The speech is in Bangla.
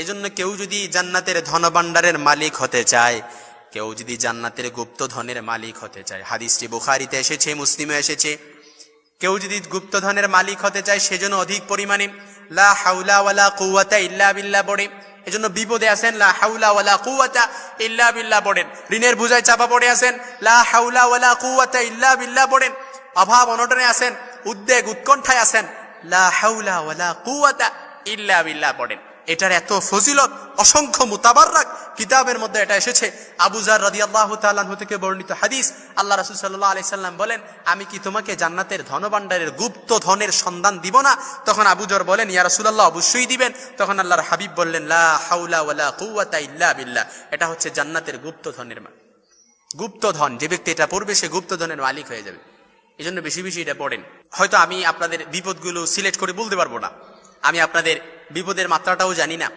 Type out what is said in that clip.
এজন্য কেউ যদি জান্নাতের ধনভাণ্ডারের মালিক হতে চায়, কেউ যদি জান্নাতের গুপ্ত ধনের মালিক হতে চায়, হাদিসটি বুখারীতে এসেছে, মুসলিমে এসেছে, কেউ যদি গুপ্ত ধনের মালিক হতে চায় সেজন্য অধিক পরিমাণে লা হাওলা ওয়ালা কুওয়াতা ইল্লা বিল্লাহ পড়ে। এজন্য বিপদে আছেন, লা হাওলা ওয়ালা কুওয়াতা ইল্লা বিল্লাহ পড়েন। ঋণের বোঝায় চাপা পড়ে আছেন, লা হাওলা ওয়ালা কুওয়াতা ইল্লা বিল্লাহ পড়েন। অভাব অনটনে আছেন, উদ্বেগ উৎকণ্ঠায় আছেন, লা হাওলা ওয়ালা কুওয়াতা ইল্লা বিল্লাহ পড়েন। এটার এত ফজিলত, অসংখ্য মুতাবাররাক কিতাবের মধ্যে এটা এসেছে। আবু যার রাদিয়াল্লাহু তাআলা আনহু থেকে বর্ণিত হাদিস, আল্লাহ রাসূল সাল্লাল্লাহু আলাইহি সাল্লাম বলেন, আমি কি তোমাকে জান্নাতের ধনভাণ্ডারের গুপ্ত ধনের সন্ধান দিব না? তখন আবু যর বলেন, ইয়া রাসূলুল্লাহ, অবশ্যই দিবেন। তখন আল্লাহর হাবিব বললেন, লা হাওলা ওয়ালা কুওয়াতা ইল্লা বিল্লাহ। এটা হচ্ছে জান্নাতের গুপ্ত ধনের মালিক। গুপ্ত ধন, যে ব্যক্তি এটা পড়বে সে গুপ্ত ধনের মালিক হয়ে যাবে। এই জন্য বেশি বেশি এটা পড়েন। হয়তো আমি আপনাদের বিপদগুলো সিলেক্ট করে বলতে পারবো না, আমি আপনাদের বিপদের মাত্রাটাও জানি না,